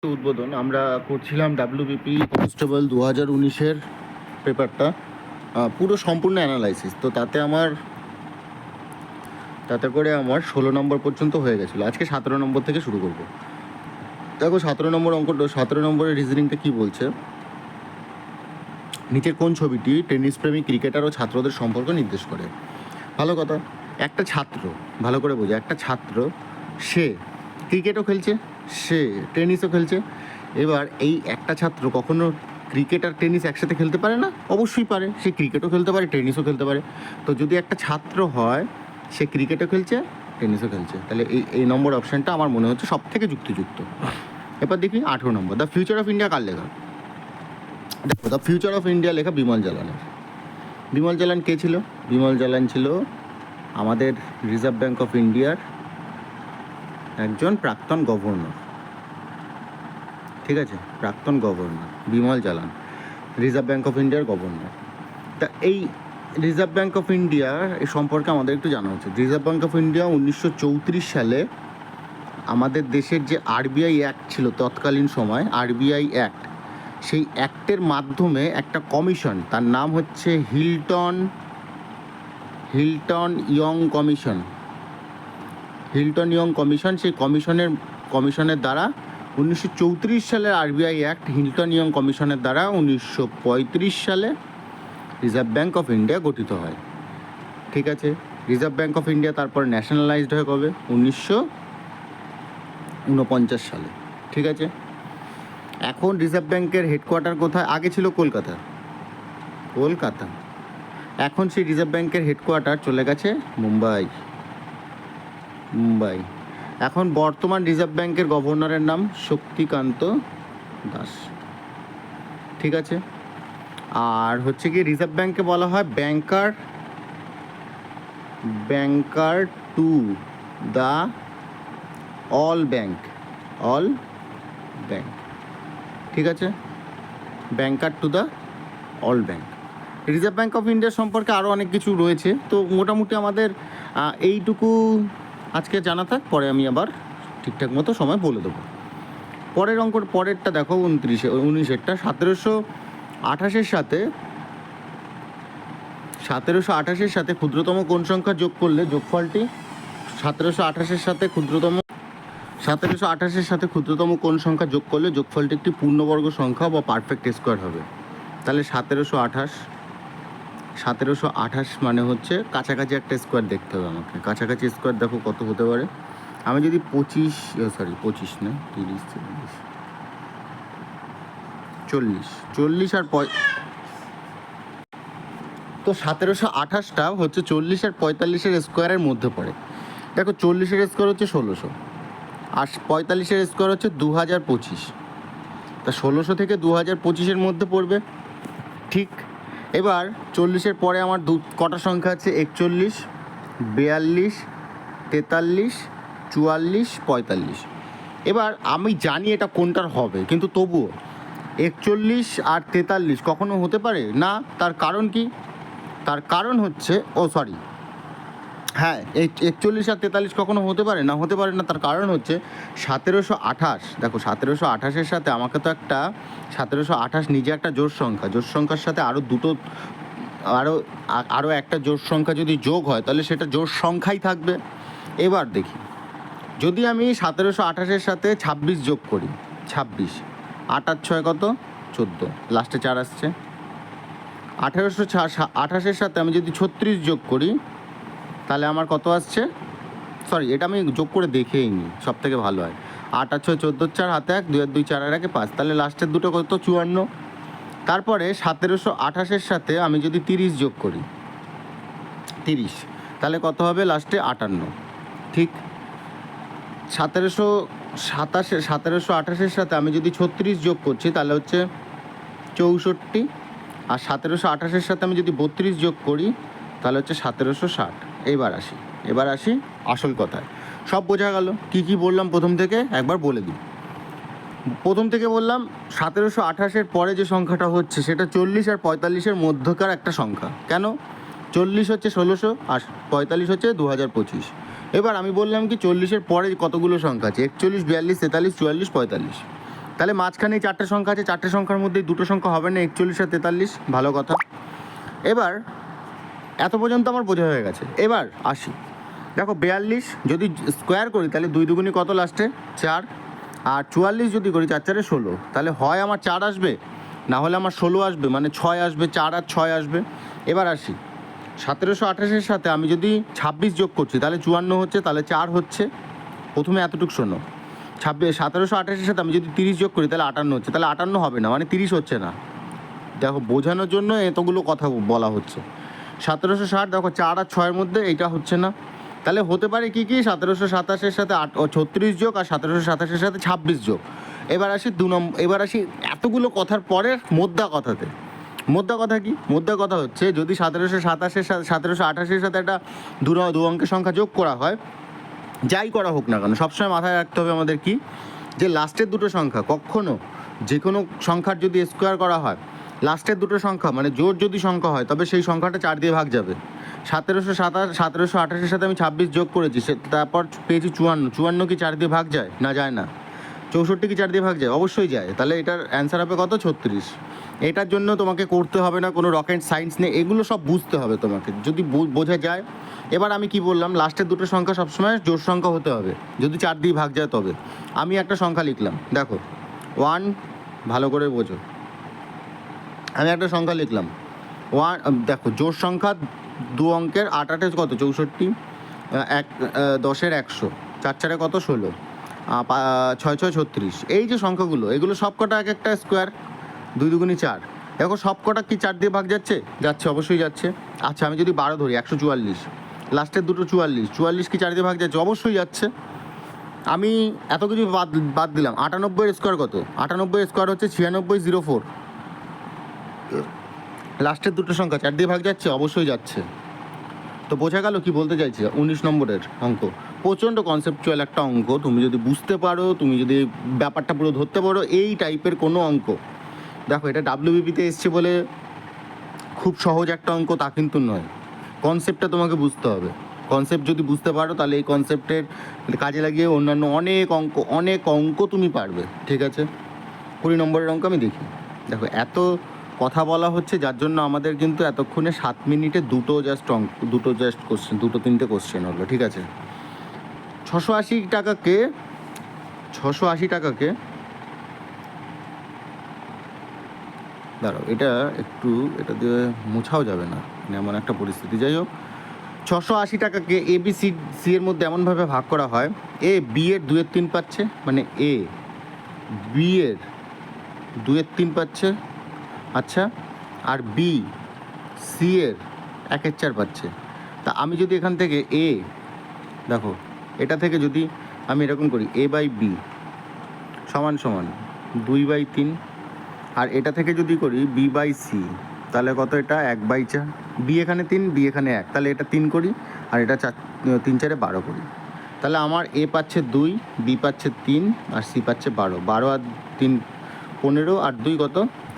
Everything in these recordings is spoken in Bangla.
উদ্বোধন আমরা করছিলাম ডাব্লিউবিপি কনস্টেবল 2019-এর পেপারটা, পুরো সম্পূর্ণ অ্যানালাইসিস। তো তাতে করে আমার 16 নম্বর পর্যন্ত হয়ে গেছিলো। আজকে 17 নম্বর থেকে শুরু করব। দেখো 17 নম্বর অঙ্কটা, 17 নম্বরের রিজনিংটা কী বলছে, নিচের কোন ছবিটি টেনিস প্রেমী ক্রিকেটার ও ছাত্রদের সম্পর্ক নির্দেশ করে? ভালো কথা, একটা ছাত্র, ভালো করে বোঝা, একটা ছাত্র, সে ক্রিকেটও খেলছে, সে টেনিসও খেলছে। এবার এই একটা ছাত্র কখনো ক্রিকেট আর টেনিস একসাথে খেলতে পারে না? অবশ্যই পারে, সে ক্রিকেটও খেলতে পারে, টেনিসও খেলতে পারে। তো যদি একটা ছাত্র হয়, সে ক্রিকেটও খেলছে, টেনিসও খেলছে, তাহলে এই নম্বর অপশানটা আমার মনে হচ্ছে সব থেকে যুক্তিযুক্ত। এবার দেখি 18 নম্বর, দ্য ফিউচার অফ ইন্ডিয়া কার লেখা? দেখো, দ্য ফিউচার অফ ইন্ডিয়া লেখা বিমল জালানের। বিমল জালান কে ছিল? বিমল জালান ছিল আমাদের রিজার্ভ ব্যাঙ্ক অফ ইন্ডিয়ার একজন প্রাক্তন গভর্নর। ঠিক আছে, প্রাক্তন governor Bimal Jalan, reserve bank of ইন্ডিয়ার গভর্নর। তা এই রিজার্ভ ব্যাঙ্ক অফ ইন্ডিয়া এই সম্পর্কে আমাদের একটু জানা উচিত। রিজার্ভ ব্যাঙ্ক অফ ইন্ডিয়া 1934 সালে আমাদের দেশের যে আরবিআই অ্যাক্ট ছিল তৎকালীন সময়, আরবিআই অ্যাক্ট, সেই অ্যাক্টের মাধ্যমে একটা কমিশন, তার নাম হচ্ছে Hilton young commission. Hilton young commission, সেই কমিশনের দ্বারা 1934 সালের আরবিআই অ্যাক্ট, হিল্টন ইয়ং কমিশনের দ্বারা 1935 সালে রিজার্ভ ব্যাঙ্ক অফ ইন্ডিয়া গঠিত হয়। ঠিক আছে, রিজার্ভ ব্যাঙ্ক অফ ইন্ডিয়া তারপর ন্যাশনালাইজড হয় কবে? 1949 সালে। ঠিক আছে, এখন রিজার্ভ ব্যাঙ্কের হেডকোয়ার্টার কোথায়? আগে ছিল কলকাতা। এখন সেই রিজার্ভ ব্যাঙ্কের হেডকোয়ার্টার চলে গেছে মুম্বাই। এখন বর্তমান রিজার্ভ ব্যাঙ্কের গভর্নরের নাম শক্তিকান্ত দাস। ঠিক আছে, আর হচ্ছে কি, রিজার্ভ ব্যাঙ্কে বলা হয় banker to the all bank. ঠিক আছে, banker to the all bank. Reserve bank of India সম্পর্কে আরও অনেক কিছু রয়েছে, তো মোটামুটি আমাদের এইটুকু আজকে জানা থাক, পরে আমি আবার ঠিকঠাক মতো সময় বলে দেবো। পরেরটা দেখো, 19-এরটা 1728-এর সাথে ক্ষুদ্রতম কোন সংখ্যা যোগ করলে যোগফলটি 1728-এর সাথে ক্ষুদ্রতম কোন সংখ্যা যোগ করলে যোগফলটি একটি পূর্ণবর্গ সংখ্যা বা পারফেক্ট স্কোয়ার হবে? তাহলে 1728 মানে হচ্ছে কাছাকাছি একটা স্কোয়ার দেখতে হবে আমাকে। কাছাকাছি স্কোয়ার দেখো কত হতে পারে। আমি যদি 25 না, 30, 40 আর তো 1728টা হচ্ছে 40 আর 45-এর স্কোয়ারের মধ্যে পড়ে। দেখো, 40-এর স্কোয়ার হচ্ছে 1600 আর 45-এর স্কোয়ার হচ্ছে 2025। তা 1600 থেকে 2025-এর মধ্যে পড়বে। ঠিক, এবার 40-এর পরে আমার কটা সংখ্যা আছে? 41, 42, 43, 44, 45। এবার আমি জানি এটা কোনটার হবে, কিন্তু তবুও 41 আর 43 কখনো হতে পারে না। তার কারণ কি? তার কারণ হচ্ছে এই 41 আর 43 কখনো হতে পারে না। তার কারণ হচ্ছে 1728। দেখো, 1728-এর সাথে আমাকে তো একটা 1728 নিজে একটা জোড় সংখ্যার সাথে আরও একটা জোড় সংখ্যা যদি যোগ হয়, তাহলে সেটা জোড় সংখ্যাই থাকবে। এবার দেখি, যদি আমি 1728-এর সাথে 26 যোগ করি, 26, 8 আর 6 কত? 14, লাস্টে 4 আসছে। 1828-এর সাথে আমি যদি 36 যোগ করি, তাহলে আমার কত আসছে? এটা আমি যোগ করে দেখেই নিই, সব থেকে ভালো হয়। 8 আর 6, 14, 4 হাতে 1, 2 আর 2, 4 আর 1, 5, তাহলে লাস্টের দুটো কত? 54। তারপরে 1728-এর সাথে আমি যদি 30 যোগ করি, 30, তাহলে কত হবে লাস্টে? 58। ঠিক, 1728-এর সাথে আমি যদি 36 যোগ করছি, তাহলে হচ্ছে 64। আর 1728-এর সাথে আমি যদি 32 যোগ করি, তাহলে হচ্ছে 1760। এবার আসি আসল কথায়। সব বোঝা গেল? কি বললাম প্রথম থেকে একবার বলে দিই। প্রথম থেকে বললাম 1728-এর পরে যে সংখ্যাটা হচ্ছে সেটা 40 আর 45-এর মধ্যকার একটা সংখ্যা। কেন? 40 হচ্ছে 1600 আর 45 হচ্ছে 2025। এবার আমি বললাম কি, 40-এর পরে কতগুলো সংখ্যা আছে? 41, 42, 43, 44, 45। তাহলে মাঝখানে চারটে সংখ্যা আছে, চারটে সংখ্যার মধ্যে দুটো সংখ্যা হবে না, 41 আর 43, ভালো কথা। এবার এত পর্যন্ত আমার বোঝা হয়ে গেছে। এবার আসি, দেখো 42 যদি স্কোয়ার করি তাহলে 2 দুগুণি কত লাস্টে 4, আর 44 যদি করি 4 4 16, তাহলে হয় আমার 4 আসবে, না হলে আমার 16 আসবে, মানে 6 আসবে, 4 আর 6 আসবে। এবার আসি 1728-এর সাথে আমি যদি 26 যোগ করছি তাহলে 54 হচ্ছে, তাহলে 4 হচ্ছে। প্রথমে এতটুকু শোনো, 1728-এর সাথে আমি যদি 30 যোগ করি তাহলে 58 হচ্ছে, তাহলে 58 হবে না, মানে 30 হচ্ছে না। দেখো বোঝানোর জন্য এতগুলো কথা বলা হচ্ছে। 1760 দেখো 4 আর 6-এর মধ্যে এইটা হচ্ছে না, তাহলে হতে পারে কি কি 1727-এর সাথে 36 যোগ, আর 1727-এর সাথে 26 যোগ। এবার আসি এবার আসি এতগুলো কথার পরে মোদ্দা কথাতে। মোদ্দা কথা কি? মোদ্দা কথা হচ্ছে যদি 1727-এর সাথে 1728-এর সাথে একটা দু অঙ্কের সংখ্যা যোগ করা হয়, যাই করা হোক না কেন, সবসময় মাথায় রাখতে হবে আমাদের কি, যে লাস্টের দুটো সংখ্যা কখনো যে কোনো সংখ্যার যদি স্কোয়ার করা হয়, লাস্টের দুটো সংখ্যা মানে জোড় যদি সংখ্যা হয় তবে সেই সংখ্যাটা 4 দিয়ে ভাগ যাবে। 1728-এর সাথে আমি 26 যোগ করেছি, তারপর পেয়েছি 54 কি 4 দিয়ে ভাগ যায়? না, যায় না। 64 কি 4 দিয়ে ভাগ যায়? অবশ্যই যায়। তাহলে এটার অ্যান্সার হবে কত? 36। এটার জন্য তোমাকে করতে হবে না কোনো রকেট সায়েন্স নেই, এগুলো সব বুঝতে হবে তোমাকে, যদি বোঝা যায়। এবার আমি কি বললাম, লাস্টের দুটো সংখ্যা সবসময় জোড় সংখ্যা হতে হবে, যদি 4 দিয়ে ভাগ যায় তবে। আমি একটা সংখ্যা লিখলাম, দেখো 1, ভালো করে বোঝো, আমি একটা সংখ্যা লিখলাম 1, দেখো জোড় সংখ্যা দু অঙ্কের 8 8 কত? 64, 10-এর 100, 4 4-এ কত? 16, 6 6 36। এই যে সংখ্যাগুলো, এগুলো সব কটা এক একটা স্কোয়ার, 2 দুগুণি 4। দেখো সব কটা কি 4 দিয়ে ভাগ যাচ্ছে? যাচ্ছে, অবশ্যই যাচ্ছে। আচ্ছা আমি যদি 12 ধরি, 144, লাস্টের দুটো 44 কি 4 দিয়ে ভাগ যাচ্ছে? অবশ্যই যাচ্ছে। আমি এত কিছু বাদ দিলাম, 98-এর স্কোয়ার কত? 98-এর স্কোয়ার হচ্ছে 9604। লাস্টের দুটো সংখ্যা 4 দিয়ে ভাগ যাচ্ছে? অবশ্যই যাচ্ছে। তো বোঝা গেল কি বলতে চাইছি। 19 নম্বরের অঙ্ক প্রচণ্ড কনসেপচুয়াল একটা অঙ্ক, তুমি যদি বুঝতে পারো, তুমি যদি ব্যাপারটা পুরো ধরতে পারো, এই টাইপের কোনো অঙ্ক। দেখো এটা WBPতে এসছে বলে খুব সহজ একটা অঙ্ক তা কিন্তু নয়, কনসেপ্টটা তোমাকে বুঝতে হবে। কনসেপ্ট যদি বুঝতে পারো তাহলে এই কনসেপ্টের কাজে লাগিয়ে অন্যান্য অনেক অঙ্ক তুমি পারবে, ঠিক আছে। 20 নম্বরের অঙ্ক আমি দেখি। দেখো এত কথা বলা হচ্ছে যার জন্য আমাদের কিন্তু এতক্ষণে 7 মিনিটে দুটো জাস্ট কোশ্চেন, 2-3টে কোশ্চেন হলো, ঠিক আছে। 680 টাকাকে দাঁড়াও, এটা দিয়ে মোছাও যাবে না, এমন একটা পরিস্থিতি। যাই হোক, 680 টাকাকে ABC এর মধ্যে এমনভাবে ভাগ করা হয়, A B এর 2/3 পাচ্ছে, মানে A B এর 2/3 পাচ্ছে, আচ্ছা, আর B C এর 1/4 পাচ্ছে। তা আমি যদি এখান থেকে দেখো এটা থেকে যদি আমি এরকম করি, A/B সমান 2/3, আর এটা থেকে যদি করি B/C, তাহলে কত? এটা 1/4। B এখানে 3, B এখানে 1, তাহলে এটা 3 করি, আর এটা 3 4-এ 12 করি। তাহলে আমার A পাচ্ছে 2, B পাচ্ছে 3, আর C পাচ্ছে 12। 12 আর 3 15, আর 2 কত?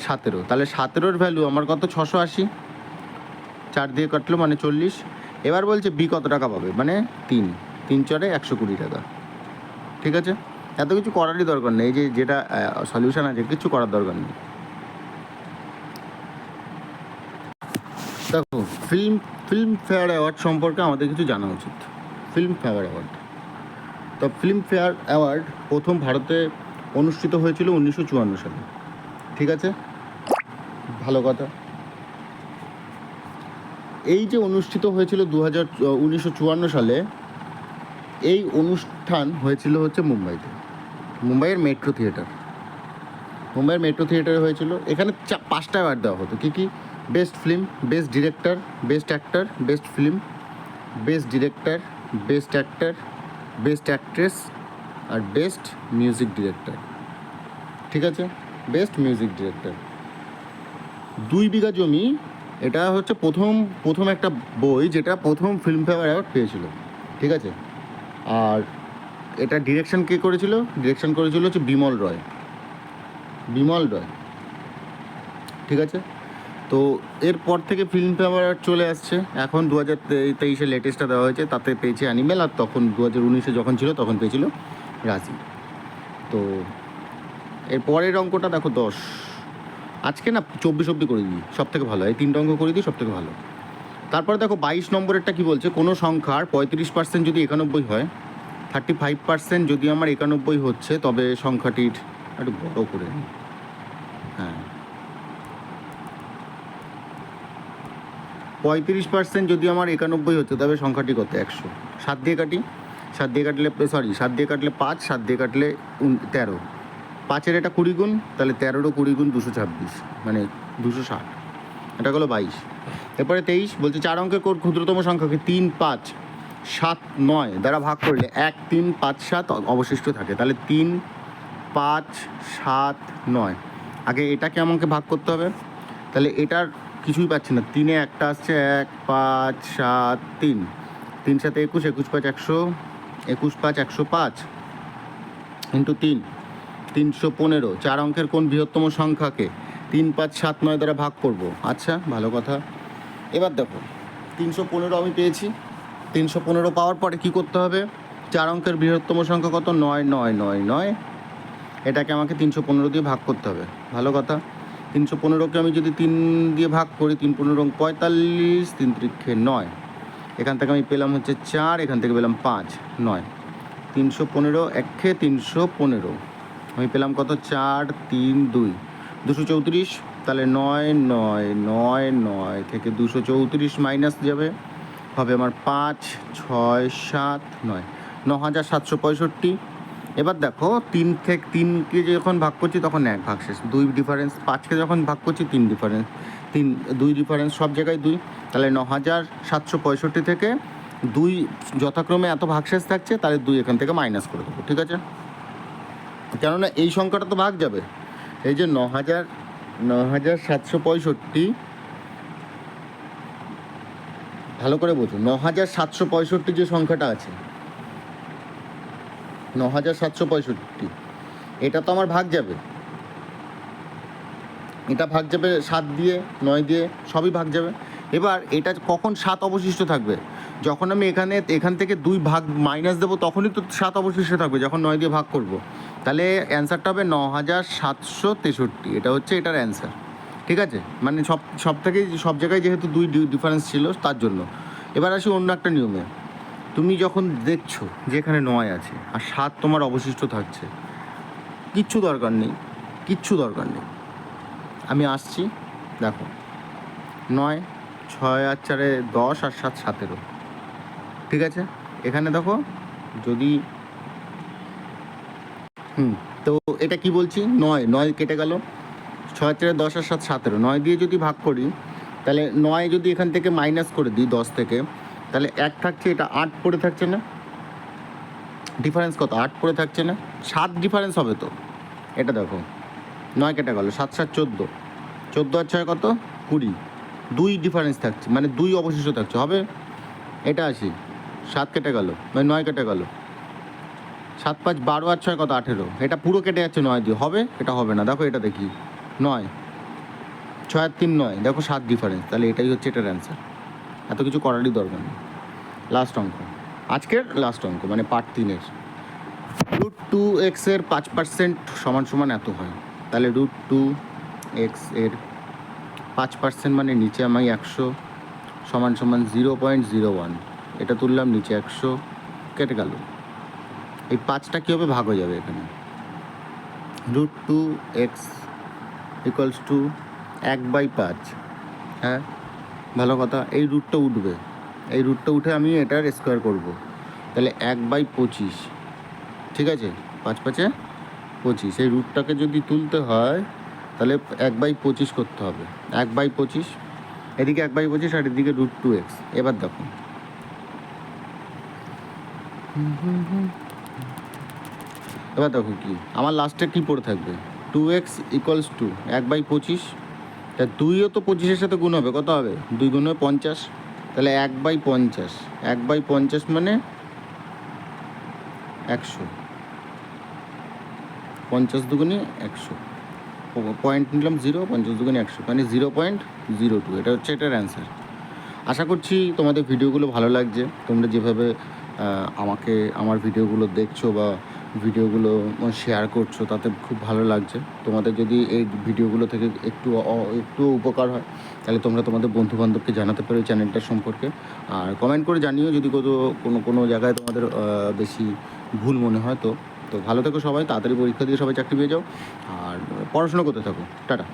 17। তাহলে 17-এর ভ্যালু আমার কত? 680। 4 দিয়ে কাটলো মানে 40। এবার বলছে B কত টাকা পাবে, মানে 3 4-এ 120 টাকা, ঠিক আছে। এত কিছু করারই দরকার নেই, যেটা সলিউশন আছে কিছু করার দরকার নেই। দেখো ফিল্মফেয়ার অ্যাওয়ার্ড সম্পর্কে আমাদের কিছু জানা উচিত। ফিল্মফেয়ার অ্যাওয়ার্ড প্রথম ভারতে অনুষ্ঠিত হয়েছিল 1954 সালে, ঠিক আছে, ভালো কথা। এই যে অনুষ্ঠিত হয়েছিল 1954 সালে, এই অনুষ্ঠান হয়েছিল হচ্ছে মুম্বাইয়ের মেট্রো থিয়েটারে হয়েছিল। এখানে 5টা অ্যাওয়ার্ড দেওয়া হতো। কী best film, best director, best actor, best film, best director, best actor, best actress, আর বেস্ট মিউজিক ডিরেক্টর, ঠিক আছে। Best music director. 2 বিঘা জমি, এটা হচ্ছে প্রথম একটা বই যেটা প্রথম ফিল্মফেয়ার অ্যাওয়ার্ড পেয়েছিল, ঠিক আছে। আর এটা ডিরেকশন কে করেছিল? ডিরেকশন করেছিল হচ্ছে বিমল রয়, ঠিক আছে। তো এরপর থেকে ফিল্মফেয়ার অ্যাওয়ার্ড চলে আসছে। এখন 2023-এ লেটেস্টটা দেওয়া হয়েছে, তাতে পেয়েছে অ্যানিমেল, আর তখন 2019-এ যখন ছিল তখন পেয়েছিল রাজি। তো এর পরের অঙ্কটা দেখো 10। আজকে না 24 অবধি করে দিই, সব থেকে ভালো। এই 3টা অঙ্ক করে দিই, সব থেকে ভালো। তারপরে দেখো 22 নম্বরেরটা কি বলছে, কোনো সংখ্যার 35% যদি 91 হয়, 35% যদি আমার 91 হচ্ছে, তবে সংখ্যাটির একটু বড় করে নিই। হ্যাঁ, 35% যদি আমার 91 হচ্ছে, তবে সংখ্যাটি কত? 100। 7 দিয়ে কাটি, 7 দিয়ে কাটলে 5, 7 দিয়ে কাটলে 13। 5-এর এটা 20 গুণ, তাহলে 13-ও 20 গুণ 226, মানে 260। এটা হলো 22। এরপরে 23 বলছে 4 অঙ্কের ক্ষুদ্রতম সংখ্যাকে 3, 5, 7, 9 দ্বারা ভাগ করলে 1, 3, 5, 7 অবশিষ্ট থাকে। তাহলে 3, 5, 7, 9, আগে এটাকে আমাকে ভাগ করতে হবে। তাহলে এটার কিছুই পাচ্ছি না, 3-এ একটা আসছে, 1, 5, 7, 3, 3 7 21, 21 5 100, 21 5 105 ইন্টু 3, 315। 4 অঙ্কের কোন বৃহত্তম সংখ্যাকে 3, 5, 7, 9 দ্বারা ভাগ করব? আচ্ছা, ভালো কথা। এবার দেখো 315 আমি পেয়েছি। 315 পাওয়ার পরে কি করতে হবে? 4 অঙ্কের বৃহত্তম সংখ্যা কত? 9, 9, 9, 9। এটাকে আমাকে 315 দিয়ে ভাগ করতে হবে। ভালো কথা। 315কে আমি যদি 3 দিয়ে ভাগ করি, 3 15 45, 3 3 9। এখান থেকে আমি পেলাম হচ্ছে 4, এখান থেকে পেলাম 5, 9। 315 1 315, আমি পেলাম কত? 4, 3, 2, 234। তাহলে 9, 9, 9, 9 থেকে 234 মাইনাস যাবে, হবে আমার 5, 6, 7, 9, 9765। এবার দেখো 3কে যখন ভাগ করছি তখন 1 ভাগশেষ, 2 ডিফারেন্স। 5কে যখন ভাগ করছি 3 ডিফারেন্স, 2 ডিফারেন্স, সব জায়গায় 2। তাহলে 9765 থেকে 2 যথাক্রমে এত ভাগশেষ থাকছে, তাহলে 2 এখান থেকে মাইনাস করে দেবো। ঠিক আছে, কেননা এই সংখ্যাটা তো ভাগ যাবে। এই যে 9765, ভালো করে বোঝো, 9765 যে সংখ্যাটা আছে, 9765, এটা তো আমার ভাগ যাবে। এটা ভাগ যাবে 7 দিয়ে, 9 দিয়ে, সবই ভাগ যাবে। এবার এটা কখন 7 অবশিষ্ট থাকবে? যখন আমি এখান থেকে 2 ভাগ মাইনাস দেবো, তখনই তো 7 অবশিষ্ট থাকবে, যখন 9 দিয়ে ভাগ করব। তাহলে অ্যান্সারটা হবে 9763। এটা হচ্ছে এটার অ্যান্সার। ঠিক আছে, মানে সব জায়গায় যেহেতু 2 ডিফারেন্স ছিল, তার জন্য। এবার আসি অন্য একটা নিয়মে। তুমি যখন দেখছো যে এখানে 9 আছে আর 7 তোমার অবশিষ্ট থাকছে, কিচ্ছু দরকার নেই। আমি আসছি, দেখো 9, 6 আর 4 10 আর 7 17। ঠিক আছে, এখানে দেখো যদি তো এটা কি বলছি, 9 কেটে গেল, 6 4 10 আর 7 17, 9 দিয়ে যদি ভাগ করি, তাহলে 9 যদি এখান থেকে মাইনাস করে দিই 10 থেকে, তাহলে 1 থাকছে, এটা 8 পড়ে থাকছে না? ডিফারেন্স কত? 8 পড়ে থাকছে না? 7 ডিফারেন্স হবে তো। এটা দেখো 9 কেটে গেল, 7 7 14, 14 আর 6 কত? 20, 2 ডিফারেন্স থাকছে, মানে 2 অবশিষ্ট থাকছে, হবে? এটা আসি, 7 কেটে গেল, মানে 9 কেটে গেল, 7 5 12 আর 6 কত? 18। এটা পুরো কেটে যাচ্ছে 9 দিয়ে, হবে? এটা হবে না। দেখো এটা দেখি, 9, 6 আর 3 9, দেখো 7 ডিফারেন্স। তাহলে এটাই হচ্ছে এটার অ্যান্সার। এত কিছু করারই দরকার নেই। লাস্ট অঙ্ক, আজকের লাস্ট অঙ্ক, মানে পার্ট 3-এর। √2x এর 5% সমান এত হয়। তাহলে √2x এর 5% মানে নিচে আমি 100 সমান 0.01। এটা তুললাম নিচে, 100 কেটে গেল। এই 5টা কী হবে? ভাগ হয়ে যাবে এখানে। √2x = 1/5। হ্যাঁ, ভালো কথা। এই রুটটা উঠবে, এই রুটটা উঠে আমি এটার স্কোয়ার করব। তাহলে 1/25। ঠিক আছে, 5 5 25। এই রুটটাকে যদি তুলতে হয়, তাহলে 1/25 করতে হবে। 1/25, এদিকে 1/25 আর এদিকে √2x। এবার দেখো, কি আমার লাস্টে কী পড়ে থাকবে? 2x = 1/25। তা 2ও তো 25-এর সাথে গুণ হবে, কত হবে? 2 গুণ 50। তাহলে 1/50, 1/50 মানে 100, 50 দুগুণে 100, পয়েন্ট নিলাম 0, 50 দুগুণে 100, মানে 0.02। এটা হচ্ছে এটার অ্যান্সার। আশা করছি তোমাদের ভিডিওগুলো ভালো লাগছে। তোমরা যেভাবে আমার ভিডিওগুলো দেখছো বা ভিডিওগুলো শেয়ার করছো, তাতে খুব ভালো লাগছে। তোমাদের যদি এই ভিডিওগুলো থেকে একটু উপকার হয়, তাহলে তোমরা তোমাদের বন্ধুবান্ধবকে জানাতে পারো এই চ্যানেলটার সম্পর্কে। আর কমেন্ট করে জানিও যদি কোনো জায়গায় তোমাদের বেশি ভুল মনে হয়। তো ভালো থেকো সবাই, তাড়াতাড়ি পরীক্ষা দিয়ে সবাই চাকরি পেয়ে যাও, আর পড়াশোনা করতে থাকো। টাটা।